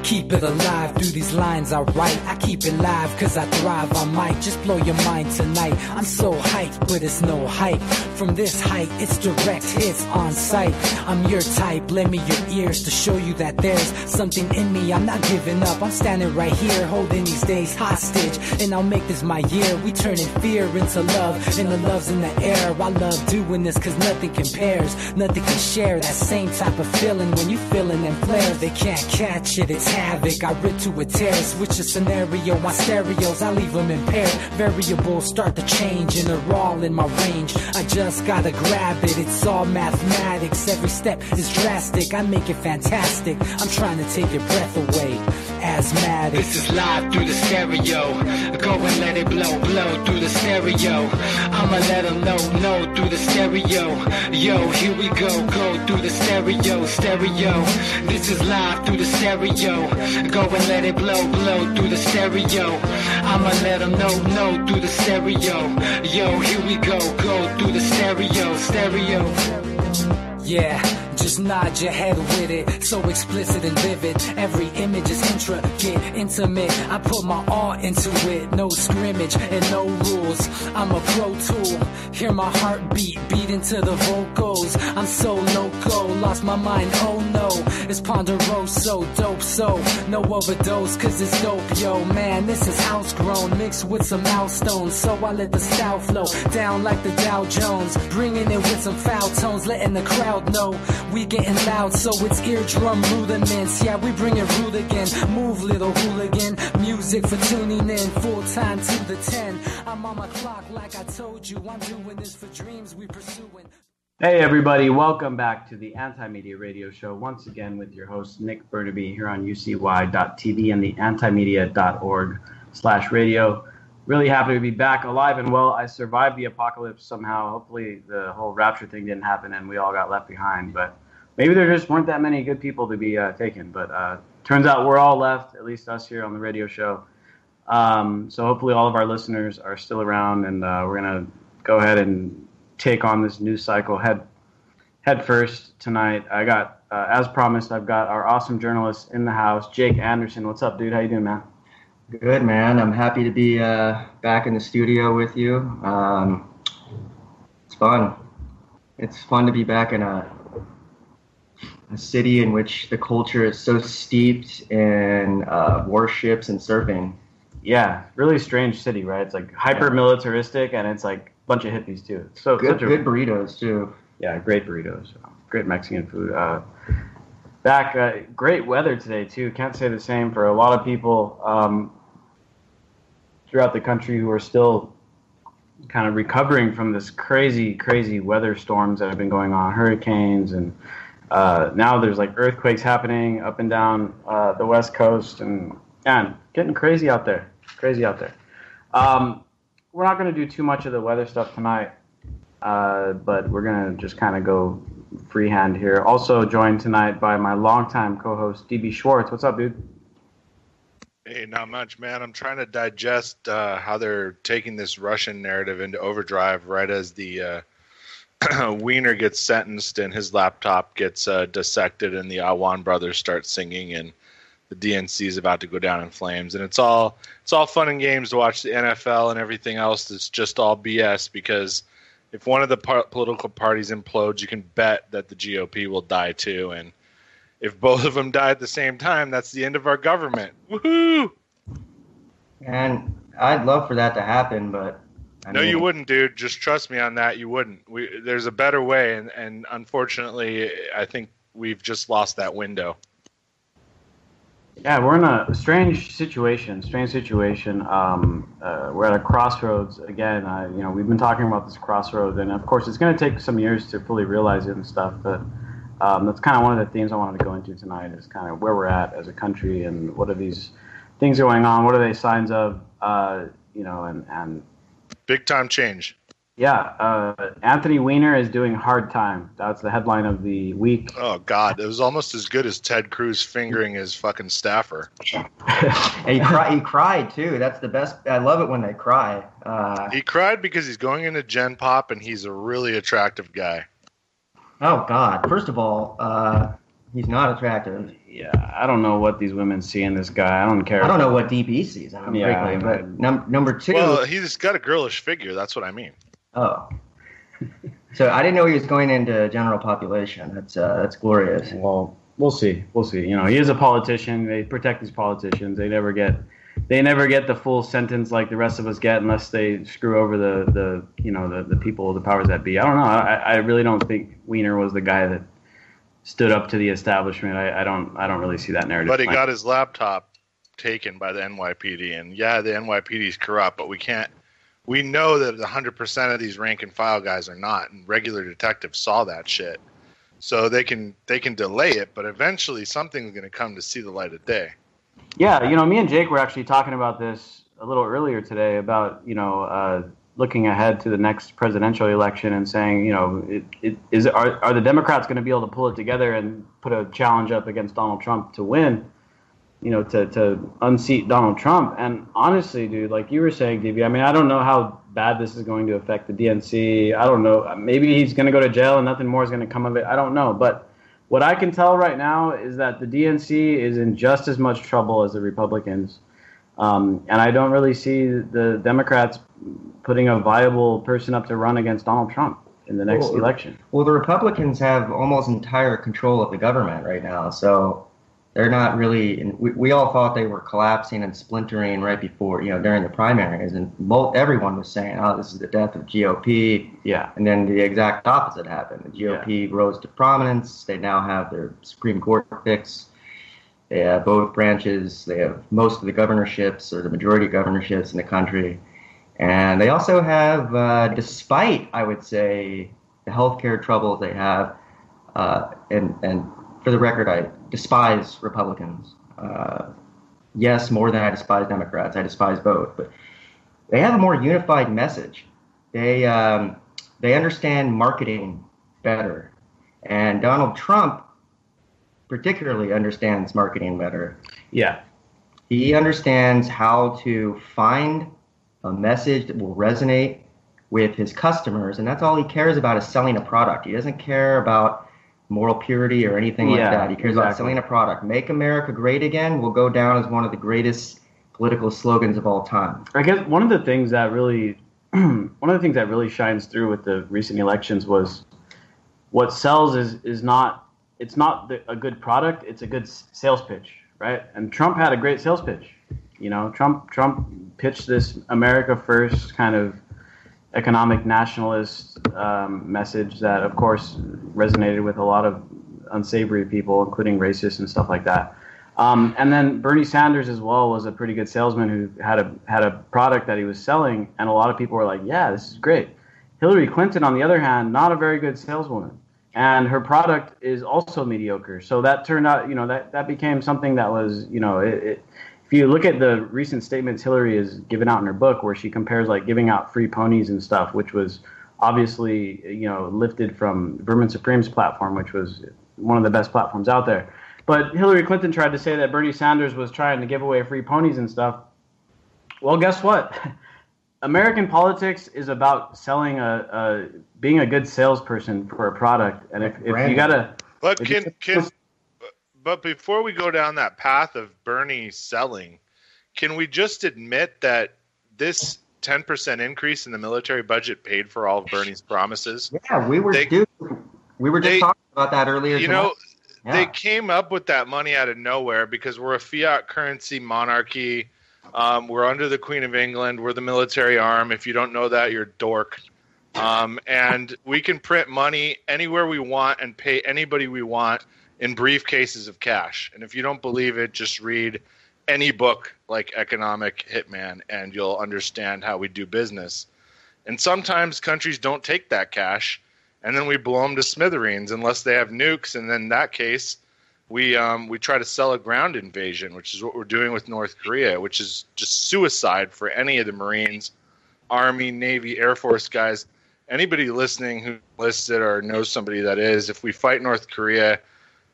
Keep it alive through these lines I write. I keep it live cause I thrive. I might just blow your mind tonight. I'm so hyped, but it's no hype. From this height, it's direct hits on sight. I'm your type, lend me your ears to show you that there's something in me. I'm not giving up, I'm standing right here, holding these days hostage. And I'll make this my year. We turning fear into love, and the love's in the air. I love doing this cause nothing compares. Nothing can share that same type of feeling when you feeling them flares. They can't catch it, it's havoc. I rip to a tear, switch a scenario. My stereos, I leave them impaired. Variables start to change and they're all in my range. I just gotta grab it, it's all mathematics. Every step is drastic, I make it fantastic. I'm trying to take your breath away. Asthmatic. This is live through the stereo. Go and let it blow, blow through the stereo. I'ma let them know through the stereo. Yo, here we go through the stereo, stereo. This is live through the stereo. Go and let it blow, blow through the stereo. I'ma let them know through the stereo. Yo, here we go through the stereo, stereo. Yeah, just nod your head with it. So explicit and vivid. Every image is intricate, intimate. I put my all into it. No scrimmage and no rules. I'm a pro tool. Hear my heartbeat beat into the vocals. I'm so loco, lost my mind, oh no. It's ponderoso, dope, so no overdose, cause it's dope, yo. Man, this is house grown, mixed with some milestones. So I let the style flow down like the Dow Jones. Bringing it with some foul tones, letting the crowd know we getting loud, so it's eardrum rudiments. Yeah, we bring it rude again. Move, little hooligan. Music for tuning in, full time to the 10. I'm on my clock like I told you. I'm doing this for dreams we pursuing. Hey everybody, welcome back to the Anti-Media Radio Show. Once again with your host Nick Bernabe here on ucy.tv and the antimedia.org/radio. Really happy to be back alive and well. I survived the apocalypse somehow. Hopefully the whole rapture thing didn't happen and we all got left behind. But maybe there just weren't that many good people to be taken. But turns out we're all left, at least us here on the radio show. So hopefully all of our listeners are still around, and we're going to go ahead and take on this news cycle head first tonight. I got, as promised, I've got our awesome journalist in the house, Jake Anderson. What's up, dude? How you doing, man? Good, man. I'm happy to be back in the studio with you. It's fun. It's fun to be back in a city in which the culture is so steeped in warships and surfing. Yeah, really strange city, right? It's like hyper-militaristic, and it's like a bunch of hippies, too. So good burritos, too. Yeah, great burritos. Great Mexican food. Great weather today, too. Can't say the same for a lot of people throughout the country who are still kind of recovering from this crazy, crazy weather storms that have been going on, hurricanes, and now there's like earthquakes happening up and down the West Coast, and getting crazy out there. We're not going to do too much of the weather stuff tonight, but we're going to just kind of go freehand here. Also joined tonight by my longtime co-host, DB Schwartz. What's up, dude? Hey, not much, man. I'm trying to digest how they're taking this Russian narrative into overdrive right as the Wiener gets sentenced and his laptop gets dissected and the Awan brothers start singing and the DNC is about to go down in flames. And it's all fun and games to watch the NFL and everything else. It's just all BS, because if one of the political parties implodes, you can bet that the GOP will die too. And if both of them die at the same time, that's the end of our government. Woohoo! And I'd love for that to happen, but no, you wouldn't, dude. Just trust me on that. You wouldn't. There's a better way, and unfortunately, I think we've just lost that window. Yeah, we're in a strange situation. We're at a crossroads again. We've been talking about this crossroads, and of course, it's going to take some years to fully realize it and stuff. But that's kind of one of the themes I wanted to go into tonight. Is kind of where we're at as a country, and what are these things going on? What are they signs of? And big time change. Yeah, Anthony Weiner is doing hard time. That's the headline of the week. Oh, God. It was almost as good as Ted Cruz fingering his fucking staffer. He cried, too. That's the best. I love it when they cry. He cried because he's going into Gen Pop, and he's a really attractive guy. Oh, God. First of all, He's not attractive. Yeah, I don't know what these women see in this guy. I don't care. I don't know what DB sees. Frankly, but number two. Well, he's got a girlish figure. That's what I mean. Oh. So I didn't know he was going into general population. That's glorious. Well, we'll see. We'll see. You know, he is a politician. They protect these politicians. They never get the full sentence like the rest of us get unless they screw over the people, the powers that be. I don't know. I really don't think Weiner was the guy that stood up to the establishment. I don't really see that narrative. But he got his laptop taken by the NYPD, and yeah, the NYPD is corrupt, but we know that 100% of these rank and file guys are not, and regular detectives saw that shit. So they can delay it, but eventually something's going to come to see the light of day. Yeah, me and Jake were actually talking about this a little earlier today about, looking ahead to the next presidential election and saying, are the Democrats going to be able to pull it together and put a challenge up against Donald Trump to win, to unseat Donald Trump? And honestly, dude, like you were saying, DB, I mean, I don't know how bad this is going to affect the DNC. I don't know. Maybe he's going to go to jail and nothing more is going to come of it. I don't know. But what I can tell right now is that the DNC is in just as much trouble as the Republicans. And I don't really see the Democrats putting a viable person up to run against Donald Trump in the next election. Well, the Republicans have almost entire control of the government right now, so they're not really. We all thought they were collapsing and splintering right before, during the primaries, and everyone was saying, "Oh, this is the death of GOP." Yeah, and then the exact opposite happened. The GOP rose to prominence. They now have their Supreme Court fixed. They have both branches. They have most of the governorships, or the majority of governorships in the country. And they also have, despite, I would say, the healthcare troubles they have, and for the record, I despise Republicans. Yes, more than I despise Democrats. I despise both. But they have a more unified message. They understand marketing better. And Donald Trump particularly understands marketing better. Yeah. He understands how to find a message that will resonate with his customers, and that's all he cares about is selling a product. He doesn't care about moral purity or anything like that. He cares about selling a product. Make America Great Again will go down as one of the greatest political slogans of all time. I guess one of the things that really shines through with the recent elections was what sells is not a good product, it's a good sales pitch, right? And Trump had a great sales pitch. Trump pitched this America First kind of economic nationalist message that, of course, resonated with a lot of unsavory people, including racists and stuff like that. And then Bernie Sanders as well was a pretty good salesman who had a product that he was selling, and a lot of people were like, "Yeah, this is great." Hillary Clinton, on the other hand, not a very good saleswoman, and her product is also mediocre. So that turned out, that became something that was, if you look at the recent statements Hillary has given out in her book, where she compares like giving out free ponies and stuff, which was obviously, lifted from Vermin Supreme's platform, which was one of the best platforms out there. But Hillary Clinton tried to say that Bernie Sanders was trying to give away free ponies and stuff. Well, guess what? American politics is about selling being a good salesperson for a product, and if you gotta. But But before we go down that path of Bernie selling, can we just admit that this 10% increase in the military budget paid for all of Bernie's promises? Yeah, we were just talking about that earlier. They came up with that money out of nowhere because we're a fiat currency monarchy. We're under the Queen of England. We're the military arm. If you don't know that, you're a dork. And we can print money anywhere we want and pay anybody we want in briefcases of cash. And if you don't believe it, just read any book like Economic Hitman and you'll understand how we do business. And sometimes countries don't take that cash and then we blow them to smithereens unless they have nukes. And then in that case, we try to sell a ground invasion, which is what we're doing with North Korea, which is just suicide for any of the Marines, Army, Navy, Air Force guys. Anybody listening who enlisted or knows somebody that is, if we fight North Korea,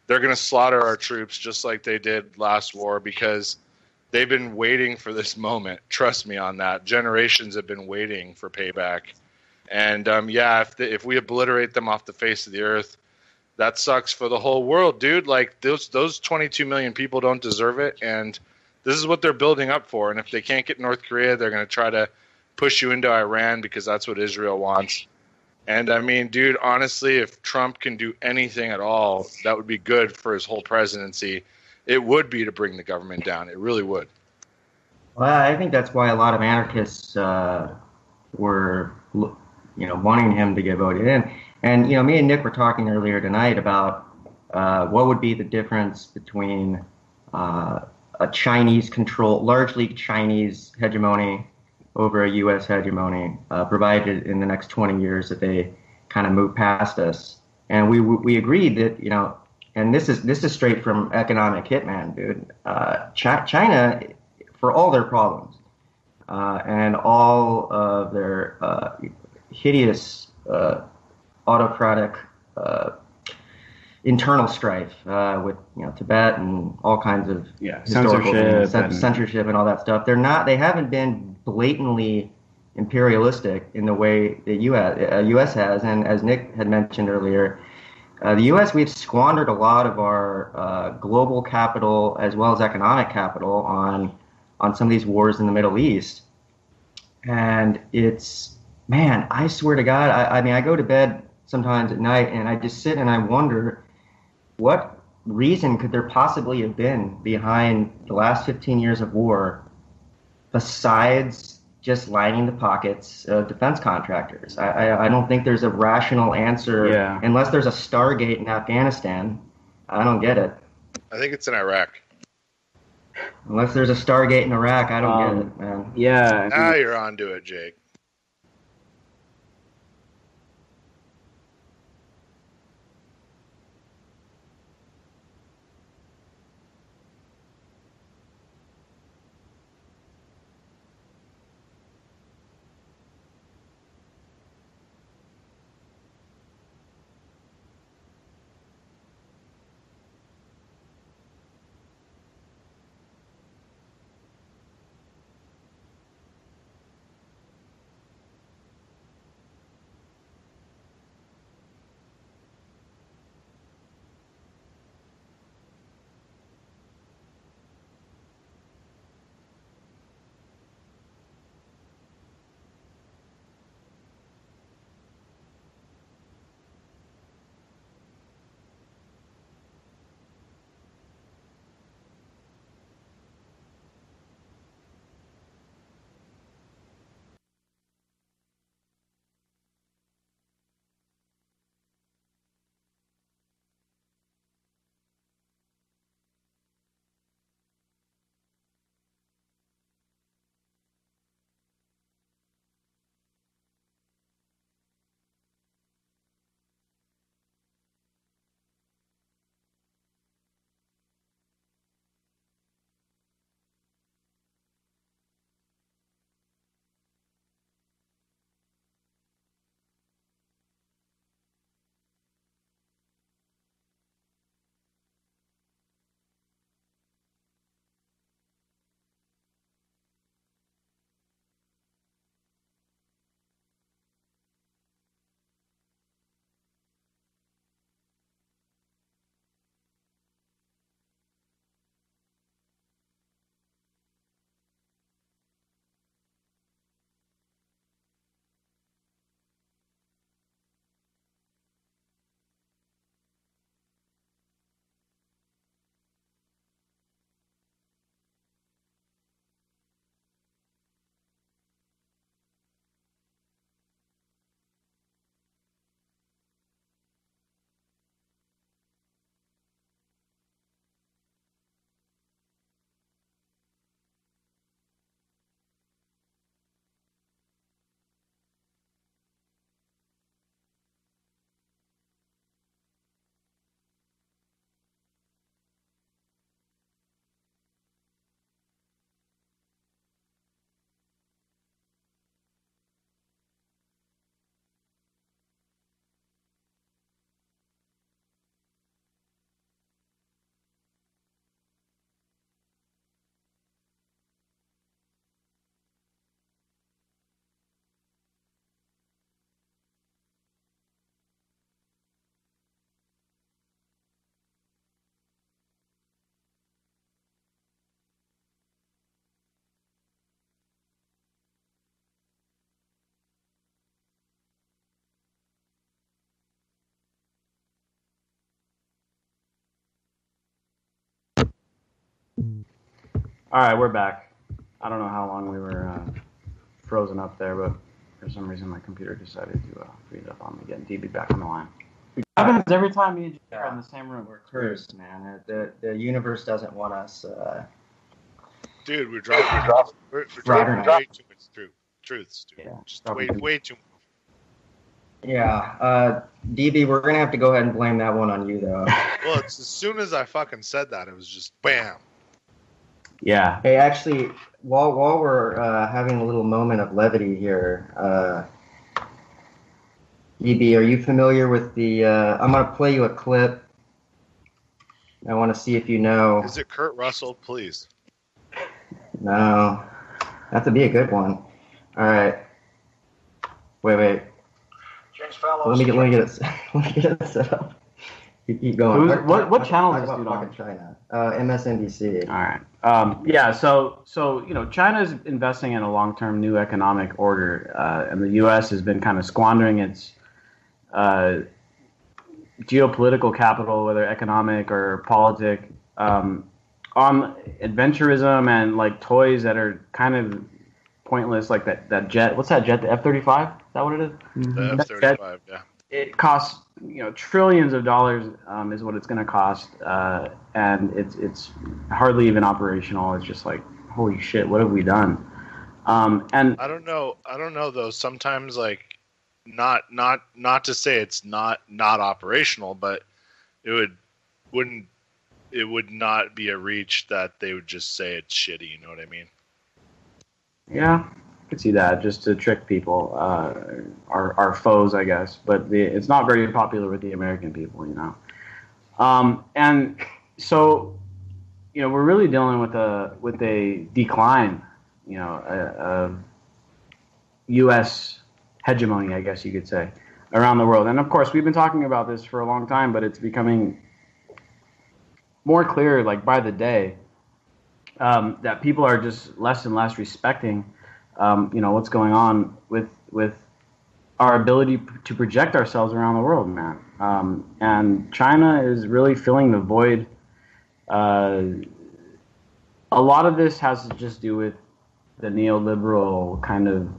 they're going to slaughter our troops just like they did last war because they've been waiting for this moment. Trust me on that. Generations have been waiting for payback. And, if we obliterate them off the face of the earth, that sucks for the whole world, dude. Like those 22 million people don't deserve it, and this is what they're building up for. And if they can't get North Korea, they're going to try to push you into Iran because that's what Israel wants. And I mean, dude, honestly, if Trump can do anything at all, that would be good for his whole presidency. It would be to bring the government down. It really would. Well, I think that's why a lot of anarchists were, wanting him to get voted in. And, me and Nick were talking earlier tonight about what would be the difference between a largely Chinese hegemony over a U.S. hegemony, provided in the next 20 years that they kind of move past us. And we agreed that, and this is straight from economic hitman, dude. China, for all their problems and all of their hideous autocratic internal strife with Tibet and all kinds of censorship and all that stuff. They haven't been blatantly imperialistic in the way the U.S. has. And as Nick had mentioned earlier, the U.S., we've squandered a lot of our global capital as well as economic capital on some of these wars in the Middle East. And I swear to God, I go to bed sometimes at night and I just sit and I wonder, what reason could there possibly have been behind the last 15 years of war besides just lining the pockets of defense contractors? I don't think there's a rational answer unless there's a Stargate in Afghanistan. I don't get it. I think it's in Iraq. Unless there's a Stargate in Iraq, I don't get it, man. Yeah. Now you're onto it, Jake. All right, we're back. I don't know how long we were frozen up there, but for some reason my computer decided to freeze up on me, getting DB back on the line. It happens every time me and Jay are in the same room. We're cursed, man. The universe doesn't want us. Dude, we're dropping way too much truths, dude. Yeah, just way too much. Yeah, DB, we're gonna have to go ahead and blame that one on you, though. Well, it's as soon as I fucking said that, it was just bam. Yeah. Hey, actually, while we're having a little moment of levity here, DB, are you familiar with the? I'm gonna play you a clip. I want to see if you know. Is it Kurt Russell? Please. No, that would be a good one. All right. Wait. Let me get it set up. Keep going. What channel is this dude on? China. MSNBC. All right. Yeah. So China's investing in a long-term new economic order, and the U.S. has been kind of squandering its geopolitical capital, whether economic or politic, on adventurism and like toys that are kind of pointless, like that jet. What's that jet? The F-35? Is that what it is? The F-35, yeah. It costs trillions of dollars is what it's going to cost, and it's hardly even operational. It's just like, holy shit, what have we done? And I don't know though. Sometimes like not to say it's not operational, but it would not be a reach that they would just say it's shitty. You know what I mean? Yeah, I could see that, just to trick people, our foes, I guess. But it's not very popular with the American people, And so, we're really dealing with a decline, of U.S. hegemony, I guess you could say, around the world. And of course, we've been talking about this for a long time, but it's becoming more clear, like by the day, that people are just less and less respecting, what's going on with our ability to project ourselves around the world, man. And China is really filling the void. A lot of this has to just do with the neoliberal kind of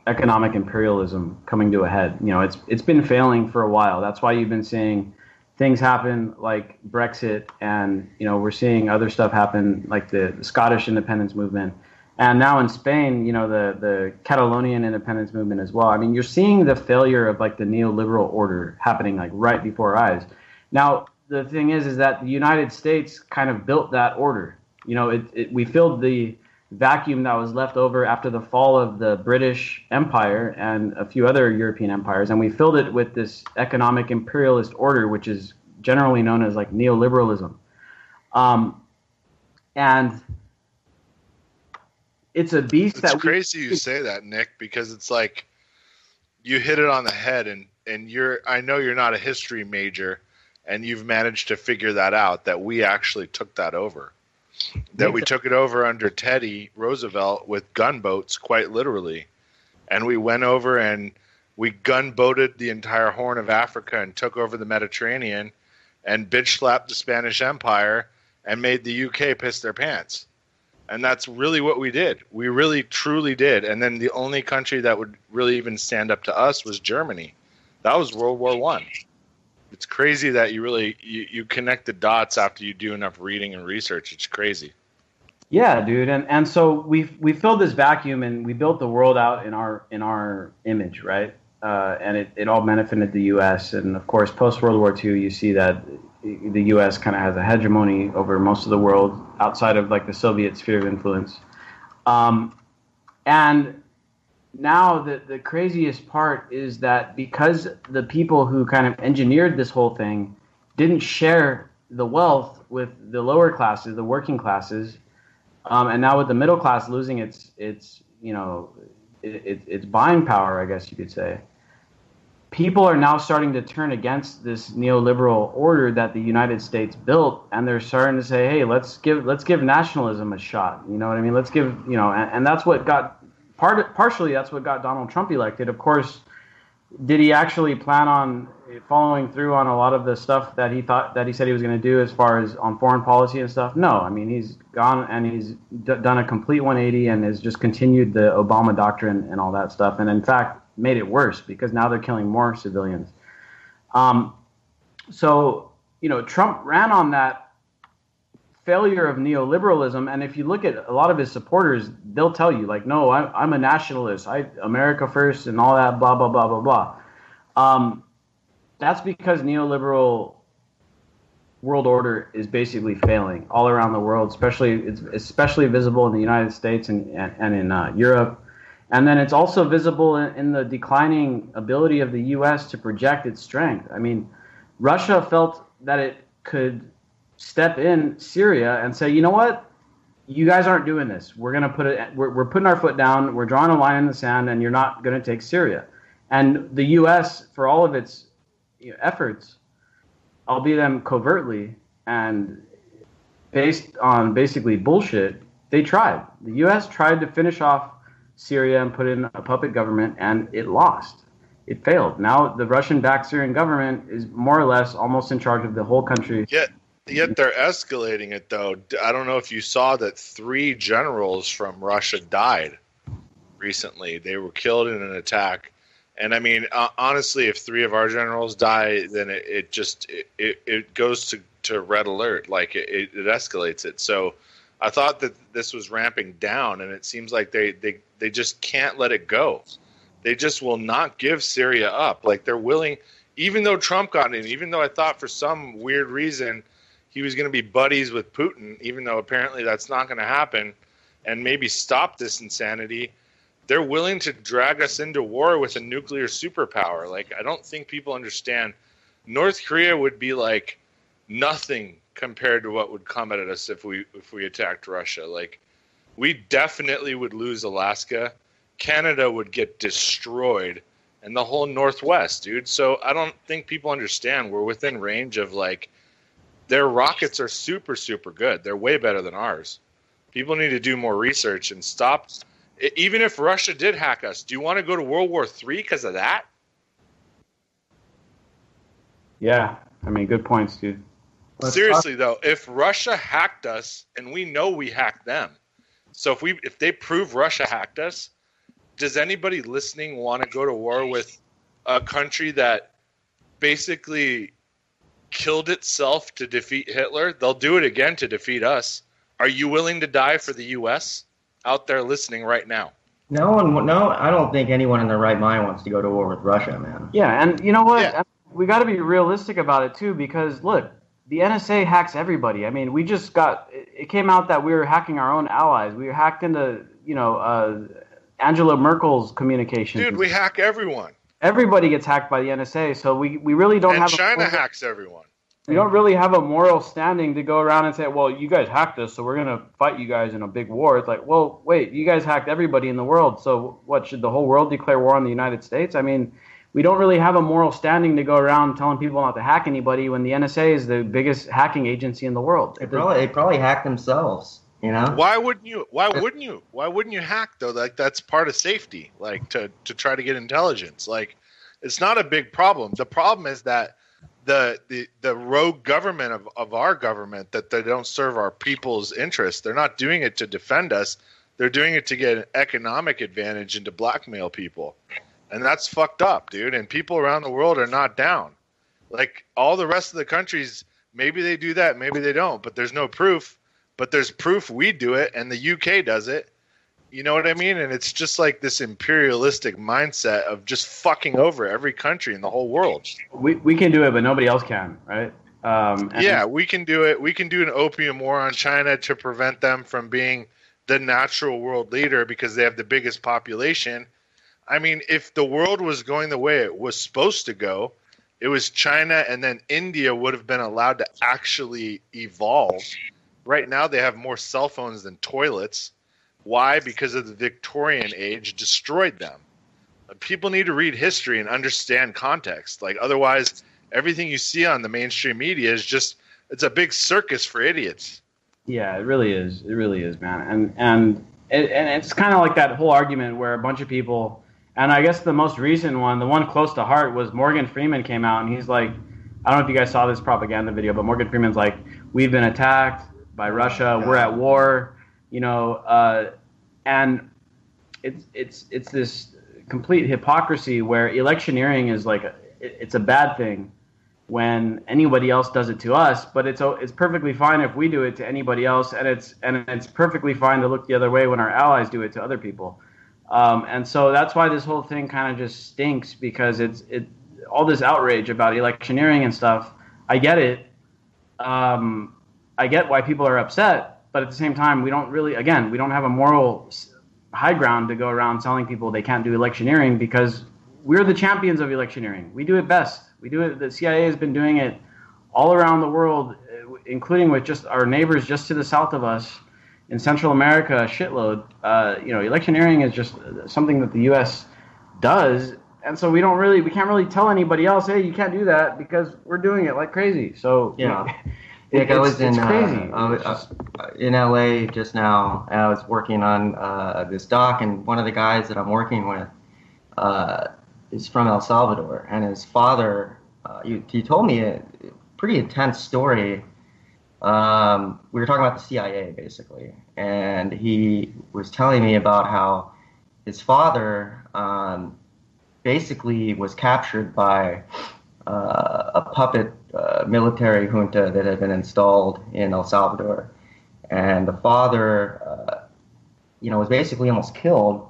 economic imperialism coming to a head. It's been failing for a while. That's why you've been seeing things happen like Brexit, and we're seeing other stuff happen like the Scottish independence movement, and now in Spain, the Catalonian independence movement as well. I mean, you're seeing the failure of like the neoliberal order happening like right before our eyes. Now, the thing is that the United States kind of built that order. We filled the vacuum that was left over after the fall of the British Empire and a few other European empires, and we filled it with this economic imperialist order, which is generally known as like neoliberalism. And it's a beast. It's crazy you say that, Nick, because it's like you hit it on the head, and I know you're not a history major, and you've managed to figure that out, that we actually took that over. That we took it over under Teddy Roosevelt with gunboats, quite literally. And we went over and we gunboated the entire Horn of Africa and took over the Mediterranean and bitch slapped the Spanish Empire and made the UK piss their pants. And that's really what we did. We really, truly did. And then the only country that would really even stand up to us was Germany. That was World War I. It's crazy that you connect the dots after you do enough reading and research. It's crazy. Yeah, dude, and so we filled this vacuum and we built the world out in our image, right? And it all benefited the U.S. And of course, post World War II, you see that the U.S. kind of has a hegemony over most of the world outside of like the Soviet sphere of influence. And now the craziest part is that because the people who kind of engineered this whole thing didn't share the wealth with the lower classes, the working classes, and now with the middle class losing its buying power, I guess you could say, people are now starting to turn against this neoliberal order that the United States built, and they're starting to say, hey, let's give nationalism a shot. You know what I mean? Let's give, and that's what got partially that's what got Donald Trump elected. Of course, did he actually plan on following through on a lot of the stuff that he said he was going to do as far as on foreign policy and stuff? No. I mean, he's gone and he's done a complete 180 and has just continued the Obama doctrine and all that stuff. And in fact, made it worse because now they're killing more civilians. So, Trump ran on that failure of neoliberalism, and if you look at a lot of his supporters, they'll tell you, like, no, I'm a nationalist, America first, and all that, blah, blah, blah, blah, blah. That's because neoliberal world order is basically failing all around the world, it's especially visible in the United States and in Europe. And then it's also visible in the declining ability of the U.S. to project its strength. I mean, Russia felt that it could step in Syria and say, you know what, you guys aren't doing this. We're putting our foot down. We're drawing a line in the sand, and you're not going to take Syria. And the U.S., for all of its efforts, albeit them covertly and based on basically bullshit, they tried. The U.S. tried to finish off Syria and put in a puppet government, and it lost. It failed. Now the Russian-backed Syrian government is more or less almost in charge of the whole country. Yet they're escalating it, though. I don't know if you saw that 3 generals from Russia died recently. They were killed in an attack. And I mean, honestly, if 3 of our generals die, then it goes to red alert. Like it escalates it. So I thought that this was ramping down, and it seems like they just can't let it go. They just will not give Syria up. Like they're willing, even though Trump got in, even though I thought for some weird reason he was going to be buddies with Putin, even though apparently that's not going to happen, and maybe stop this insanity, they're willing to drag us into war with a nuclear superpower. Like, I don't think people understand. North Korea would be like nothing compared to what would come at us if we attacked Russia. Like, we definitely would lose Alaska. Canada would get destroyed, and the whole Northwest, dude. So I don't think people understand we're within range of, like, their rockets are super, super good. They're way better than ours. People need to do more research and stop. Even if Russia did hack us, do you want to go to World War III because of that? Yeah, I mean, good points, dude. Seriously, though, if Russia hacked us, and we know we hacked them, so if they prove Russia hacked us, does anybody listening want to go to war with a country that basically killed itself to defeat Hitler? They'll do it again to defeat us. Are you willing to die for the U.S. out there listening right now? No, I don't think anyone in their right mind wants to go to war with Russia, man. Yeah, and you know what? Yeah. We got to be realistic about it, too, because, look, the NSA hacks everybody. I mean, it came out that we were hacking our own allies. We were hacked into, Angela Merkel's communications. Dude, we hack everyone. Everybody gets hacked by the NSA, so we really don't have... And China hacks everyone. We don't really have a moral standing to go around and say, well, you guys hacked us, so we're going to fight you guys in a big war. It's like, well, wait, you guys hacked everybody in the world, so what, should the whole world declare war on the United States? I mean, we don't really have a moral standing to go around telling people not to hack anybody when the NSA is the biggest hacking agency in the world. They probably hack themselves, you know? Why wouldn't you hack, though? Like, that's part of safety, like, to try to get intelligence. Like, it's not a big problem. The problem is that the rogue government of our government, that they don't serve our people's interests. They're not doing it to defend us. They're doing it to get an economic advantage and to blackmail people. And that's fucked up, dude. And people around the world are not down. Like, all the rest of the countries, maybe they do that, maybe they don't, but there's no proof. But there's proof we do it, and the UK does it. You know what I mean? And it's just like this imperialistic mindset of just fucking over every country in the whole world. We can do it, but nobody else can, right? Yeah, we can do it. We can do an opium war on China to prevent them from being the natural world leader because they have the biggest population. I mean, if the world was going the way it was supposed to go, it was China and then India would have been allowed to actually evolve. Right now, they have more cell phones than toilets. Why? Because of the Victorian age destroyed them. People need to read history and understand context. Like, otherwise, everything you see on the mainstream media is just, it's a big circus for idiots. Yeah, it really is. It really is, man. And it's kind of like that whole argument where a bunch of people, And I guess the most recent one, the one close to heart, was Morgan Freeman came out, and he's like, I don't know if you guys saw this propaganda video, but Morgan Freeman's like, we've been attacked by Russia, we're at war, and it's this complete hypocrisy where electioneering is like it's a bad thing when anybody else does it to us, but it's perfectly fine if we do it to anybody else, and it's perfectly fine to look the other way when our allies do it to other people. And so that's why this whole thing kind of just stinks, because it's all this outrage about electioneering and stuff. I get it. I get why people are upset, but at the same time, we don't have a moral high ground to go around telling people they can't do electioneering, because we're the champions of electioneering. We do it best. We do it. The CIA has been doing it all around the world, including with just our neighbors just to the south of us in Central America, a shitload. Electioneering is just something that the U.S. does, and so we can't really tell anybody else, hey, you can't do that, because we're doing it like crazy. So I was in LA just now, and I was working on this doc, and one of the guys that I'm working with is from El Salvador, and his father, he told me a pretty intense story. We were talking about the CIA, basically, and he was telling me about how his father basically was captured by a puppet military junta that had been installed in El Salvador, and the father, was basically almost killed.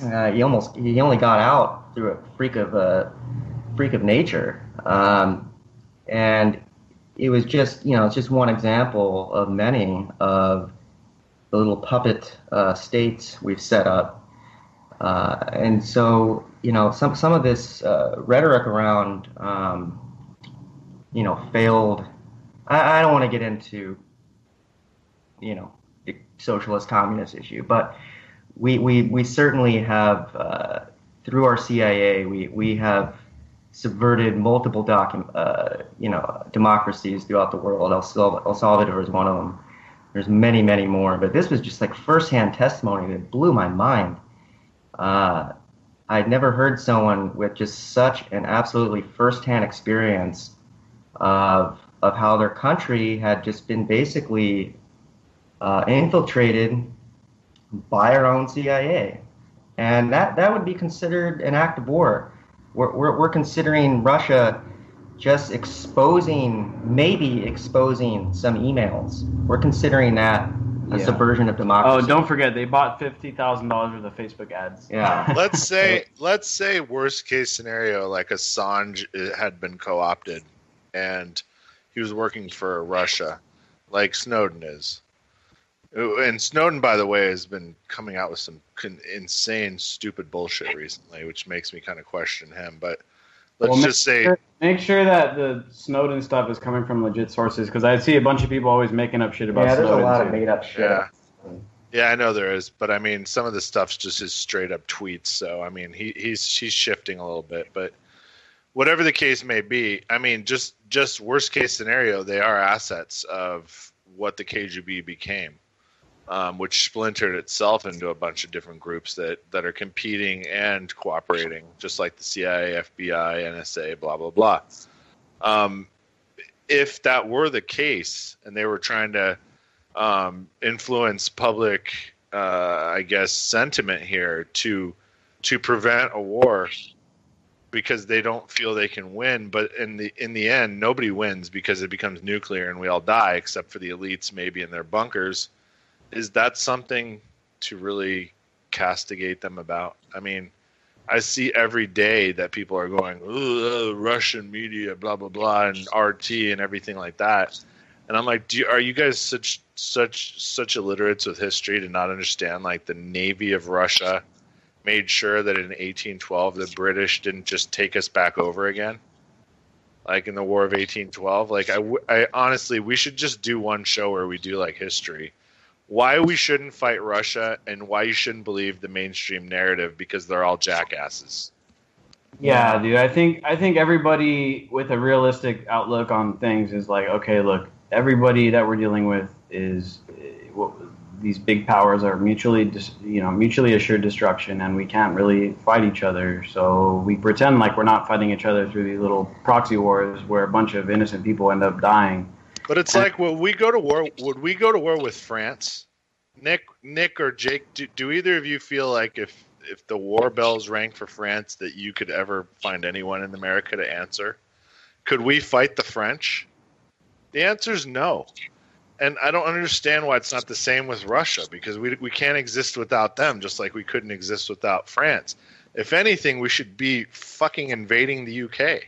He only got out through a freak of nature, and it was just it's just one example of many of the little puppet states we've set up, and so some of this rhetoric around failed. I don't want to get into the socialist communist issue, but we certainly have through our CIA we have subverted multiple democracies throughout the world. El Salvador is one of them. There's many more, but this was just like firsthand testimony that blew my mind. I'd never heard someone with just such an absolutely firsthand experience of how their country had just been basically infiltrated by our own CIA, and that would be considered an act of war. We're considering Russia just maybe exposing some emails. We're considering that a subversion of democracy. Oh, don't forget, they bought $50,000 worth of Facebook ads. Yeah. Let's say worst case scenario, like Assange had been co-opted and he was working for Russia, like Snowden is. And Snowden, by the way, has been coming out with some insane, stupid bullshit recently, which makes me kind of question him. But make sure that the Snowden stuff is coming from legit sources, because I see a bunch of people always making up shit about Snowden. Yeah, there's a lot of made up shit. Yeah, I know there is, but I mean, some of the stuff's just his straight up tweets. So I mean, he's shifting a little bit, but whatever the case may be, I mean, just worst case scenario, they are assets of what the KGB became. Which splintered itself into a bunch of different groups that are competing and cooperating, just like the CIA, FBI, NSA, blah, blah, blah. If that were the case and they were trying to influence public, sentiment here to prevent a war because they don't feel they can win, but in the end, nobody wins because it becomes nuclear and we all die except for the elites maybe in their bunkers. Is that something to really castigate them about? I mean, I see every day that people are going, Russian media, blah, blah, blah, and RT and everything like that. And I'm like, are you guys such illiterates with history to not understand, like, the Navy of Russia made sure that in 1812 the British didn't just take us back over again? Like in the War of 1812? Like, I honestly, we should just do one show where we do, like, history. Why we shouldn't fight Russia and why you shouldn't believe the mainstream narrative because they're all jackasses. Yeah, dude. I think everybody with a realistic outlook on things is like, okay, look, everybody that we're dealing with is these big powers are mutually assured destruction, and we can't really fight each other. So we pretend like we're not fighting each other through these little proxy wars where a bunch of innocent people end up dying. But it's like, would we go to war with France? Nick or Jake, do either of you feel like if the war bells rang for France that you could ever find anyone in America to answer? Could we fight the French? The answer is no. And I don't understand why it's not the same with Russia, because we can't exist without them, just like we couldn't exist without France. If anything, we should be fucking invading the UK.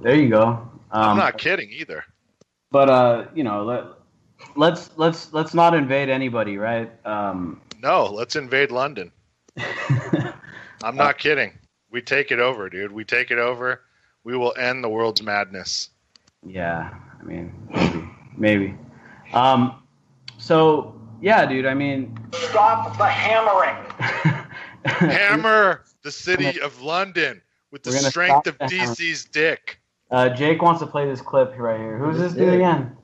There you go. I'm not kidding either. But let's not invade anybody, right? No, let's invade London. I'm not kidding. We take it over, dude. We take it over. We will end the world's madness. Yeah, I mean, maybe. So yeah, dude. I mean, stop the hammering. Hammer the city of London with the strength of DC's dick. Jake wants to play this clip right here. Who's this dude again?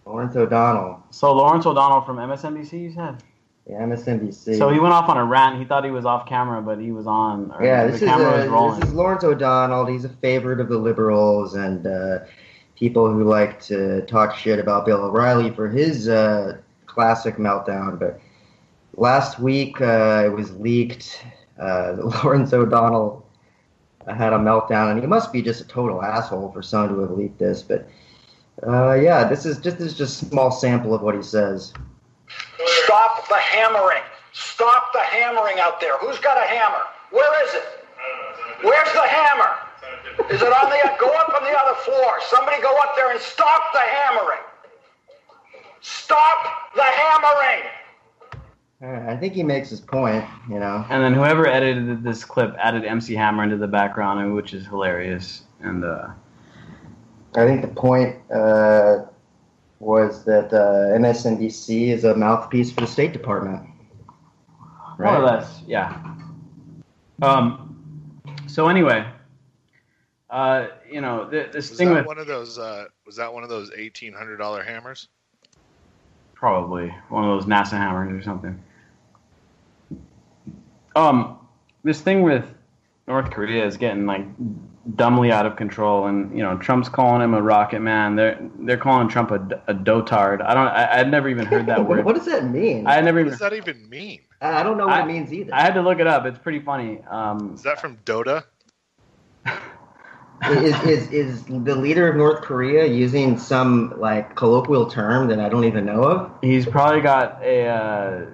Lawrence O'Donnell. So Lawrence O'Donnell from MSNBC, you said? Yeah, MSNBC. So he went off on a rant. He thought he was off camera, but he was on. This is Lawrence O'Donnell. He's a favorite of the liberals and people who like to talk shit about Bill O'Reilly for his classic meltdown. But last week it was leaked. Lawrence O'Donnell had a meltdown, and he must be just a total asshole for someone to have leaked this. But this is just a small sample of what he says. Stop the hammering. Stop the hammering out there. Who's got a hammer? Where is it? Where's the hammer? Is it on the... Go up on the other floor. Somebody go up there and stop the hammering. Stop the hammering. I think he makes his point, you know. And then whoever edited this clip added MC Hammer into the background, which is hilarious. And I think the point was that MSNBC is a mouthpiece for the State Department. Right? More or less, yeah. So anyway, this thing with one of those was that one of those $1,800 hammers? Probably one of those NASA hammers or something. This thing with North Korea is getting like dumbly out of control, and Trump's calling him a rocket man. They're calling Trump a dotard. I'd never even heard that word. What does that mean? What does that even mean? I don't know what it means either. I had to look it up. It's pretty funny. Is that from Dota? Is the leader of North Korea using some like colloquial term that I don't even know of? He's probably got a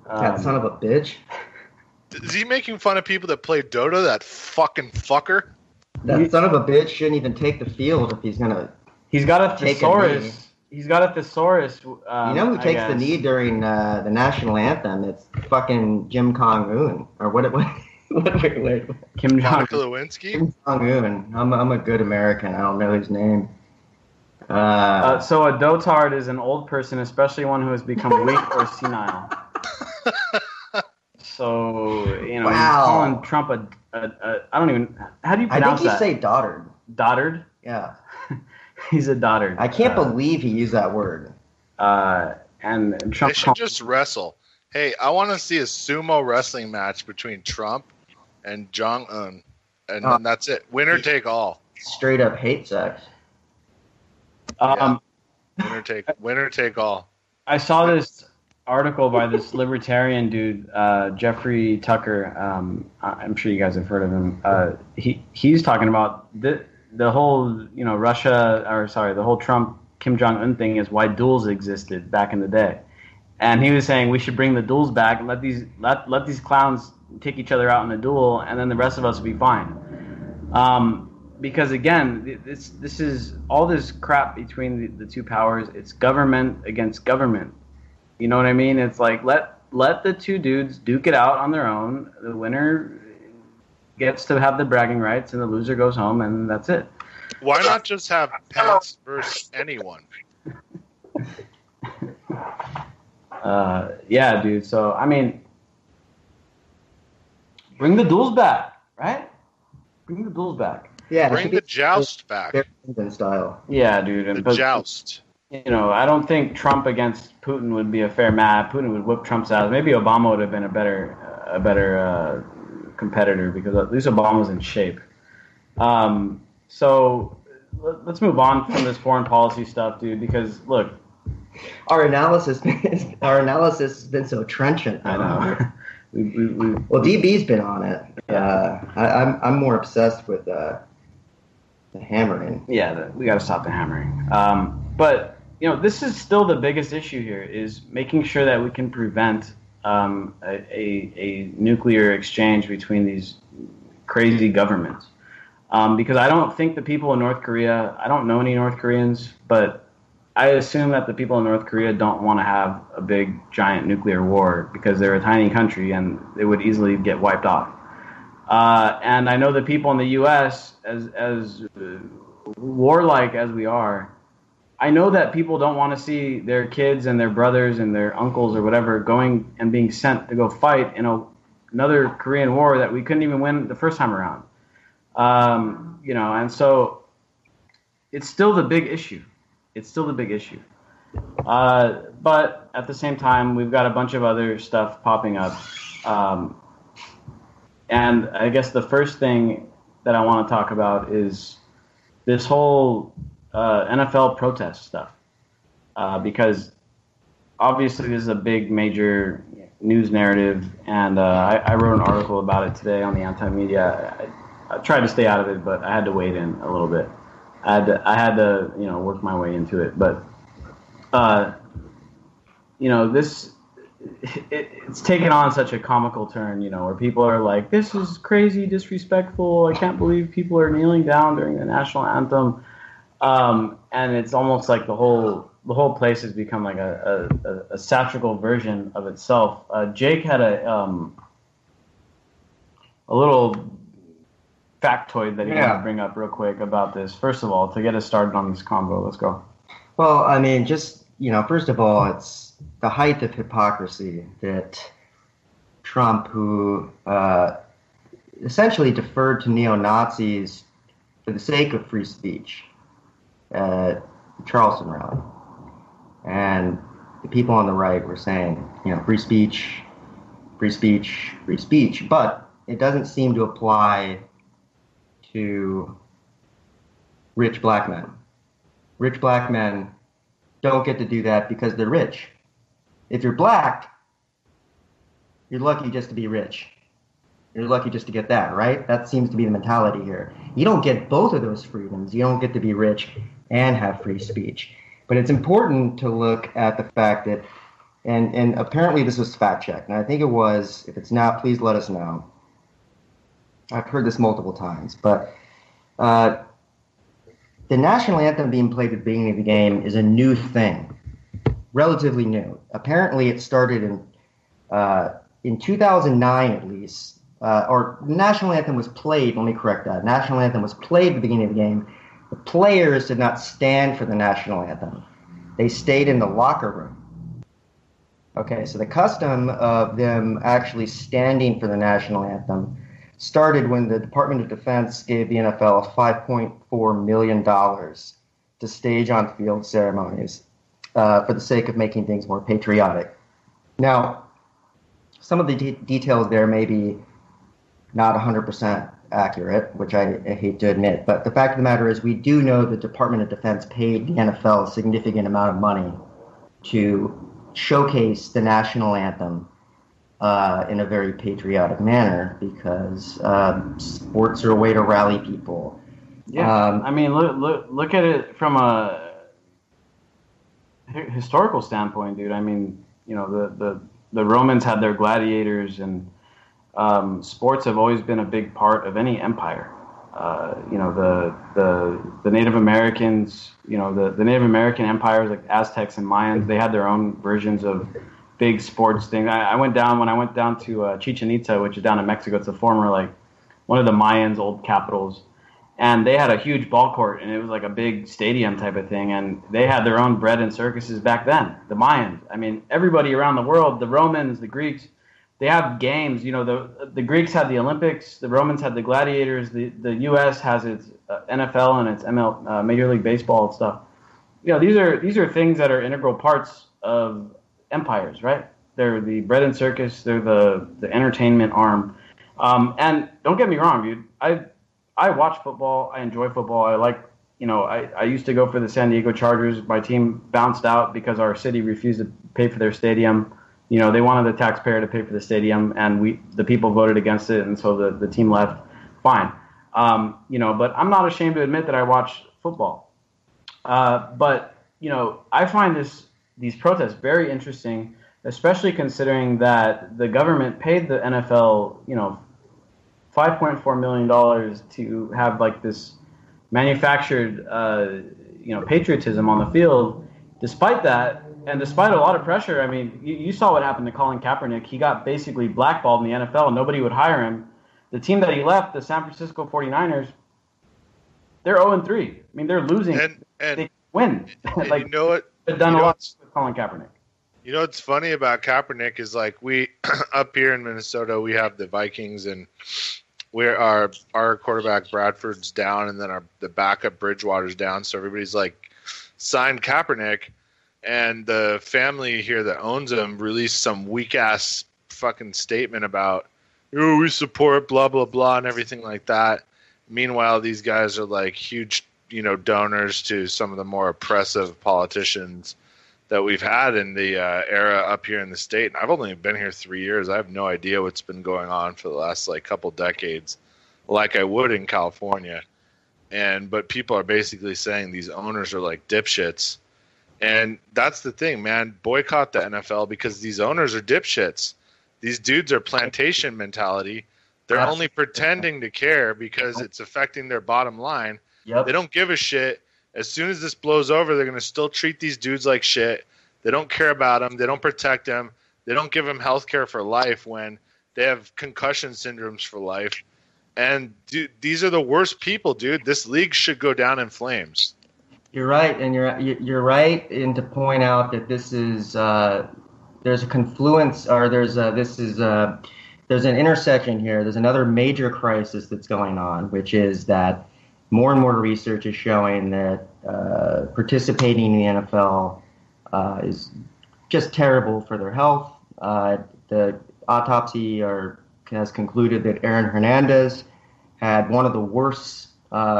that son of a bitch. Is he making fun of people that play Dota? That fucking fucker. That son of a bitch shouldn't even take the field if he's gonna. He's got a thesaurus. He's got a thesaurus. You know who takes the knee during the national anthem? It's fucking Kim Jong-un or what? Kim Jong Lewinsky. Kim Jong-un. I'm a good American. I don't know his name. So a dotard is an old person, especially one who has become weak or senile. So wow. He's calling Trump I don't even. How do you pronounce that? I think you say dotard. Dotard? Yeah. He's a dotard. I can't believe he used that word. And Trump. They should just wrestle. Hey, I want to see a sumo wrestling match between Trump and Jong-un, and then that's it. Winner take all. Straight up hate sex. Winner take all. I saw this article by this libertarian dude, Jeffrey Tucker. I'm sure you guys have heard of him. He's talking about the whole, the whole Trump Kim Jong-un thing is why duels existed back in the day, and he was saying we should bring the duels back and let these clowns take each other out in a duel, and then the rest of us will be fine. Because again, this is all this crap between the two powers. It's government against government. You know what I mean? It's like let the two dudes duke it out on their own. The winner gets to have the bragging rights, and the loser goes home, and that's it. Why not just have Pence versus anyone? Yeah, dude. So I mean, bring the duels back, right? Bring the duels back. Yeah, bring the joust back. Style. Yeah, dude. The joust. I don't think Trump against Putin would be a fair match. Putin would whip Trump's ass. Maybe Obama would have been a better competitor because at least Obama's in shape. So let's move on from this foreign policy stuff, dude. Because look, our analysis has been so trenchant. I know. Well, DB's been on it. Yeah. I'm more obsessed with the hammering. Yeah, we got to stop the hammering. But this is still the biggest issue here: is making sure that we can prevent a nuclear exchange between these crazy governments. Because I don't think the people in North Korea, I don't know any North Koreans, but I assume that the people in North Korea don't want to have a big, giant nuclear war because they're a tiny country and they would easily get wiped off. And I know the people in the U.S., as warlike as we are, I know that people don't want to see their kids and their brothers and their uncles or whatever going and being sent to go fight in another Korean war that we couldn't even win the first time around. And so it's still the big issue. But at the same time, we've got a bunch of other stuff popping up. And I guess the first thing that I want to talk about is this whole NFL protest stuff. Because obviously this is a big, major news narrative. And I wrote an article about it today on the Anti-Media. I tried to stay out of it, but I had to wade in a little bit. I had to work my way into it. But, it's taken on such a comical turn, where people are like, this is crazy, disrespectful. I can't believe people are kneeling down during the national anthem. And it's almost like the whole place has become like a satirical version of itself. Jake had a little factoid that he wanted to bring up real quick about this. First of all, to get us started on this convo, let's go. Well, I mean, first of all, it's the height of hypocrisy that Trump, who essentially deferred to neo-Nazis for the sake of free speech at the Charleston rally. And the people on the right were saying, free speech, free speech, free speech. But it doesn't seem to apply to rich black men. Rich black men don't get to do that because they're rich. If you're black, you're lucky just to be rich. You're lucky just to get that, right? That seems to be the mentality here. You don't get both of those freedoms. You don't get to be rich and have free speech. But it's important to look at the fact that, and apparently this was fact-checked, and I think it was. If it's not, please let us know. I've heard this multiple times, but the national anthem being played at the beginning of the game is a new thing, relatively new. Apparently, it started in 2009 at least, or the national anthem was played. Let me correct that. National anthem was played at the beginning of the game. The players did not stand for the national anthem. They stayed in the locker room. Okay, so the custom of them actually standing for the national anthem started when the Department of Defense gave the NFL $5.4 million to stage on-field ceremonies for the sake of making things more patriotic. Now, some of the details there may be not 100% accurate, which I hate to admit, but the fact of the matter is we do know the Department of Defense paid the NFL a significant amount of money to showcase the national anthem in a very patriotic manner because sports are a way to rally people. Yeah, I mean, look at it from a historical standpoint, dude. I mean, the Romans had their gladiators, and sports have always been a big part of any empire. The Native Americans, the Native American empires like Aztecs and Mayans, they had their own versions of big sports things. When I went down to Chichen Itza, which is down in Mexico. It's a former, one of the Mayans' old capitals. And they had a huge ball court, and it was like a big stadium type of thing. And they had their own bread and circuses back then, the Mayans. I mean, everybody around the world, the Romans, the Greeks, they have games. The Greeks had the Olympics, the Romans had the gladiators, the U.S. has its NFL and its Major League Baseball and stuff. these are things that are integral parts of empires, right? They're the bread and circus. They're the entertainment arm. And don't get me wrong, dude. I watch football. I enjoy football. I like, I used to go for the San Diego Chargers. My team bounced out because our city refused to pay for their stadium. They wanted the taxpayer to pay for the stadium, and the people voted against it, and so the team left. Fine. But I'm not ashamed to admit that I watch football. But I find these protests very interesting, especially considering that the government paid the NFL, $5.4 million to have like this manufactured, patriotism on the field. Despite that, and despite a lot of pressure, I mean, you saw what happened to Colin Kaepernick. He got basically blackballed in the NFL. Nobody would hire him. The team that he left, the San Francisco 49ers, they're 0-3. I mean, they're losing. And they win. Like, you know what? They've done a lot with Colin Kaepernick. You know what's funny about Kaepernick is, like, we up here in Minnesota, we have the Vikings, and our quarterback Bradford's down, and then the backup Bridgewater's down. So everybody's like, signed Kaepernick, and the family here that owns him released some weak ass fucking statement about, oh, we support blah blah blah and everything like that. Meanwhile, these guys are like huge, donors to some of the more oppressive politicians that we've had in the era up here in the state. And I've only been here 3 years. I have no idea what's been going on for the last couple decades, like I would in California. But people are basically saying these owners are like dipshits. And that's the thing, man. Boycott the NFL because these owners are dipshits. These dudes are plantation mentality. They're only pretending to care because it's affecting their bottom line. Yep. They don't give a shit. As soon as this blows over, they're going to still treat these dudes like shit. They don't care about them. They don't protect them. They don't give them health care for life when they have concussion syndromes for life. And dude, these are the worst people, dude. This league should go down in flames. You're right, and you're right. And to point out that this is there's a confluence, or there's an intersection here. There's another major crisis that's going on, which is that more and more research is showing that participating in the NFL is just terrible for their health. The autopsy has concluded that Aaron Hernandez had one of the worst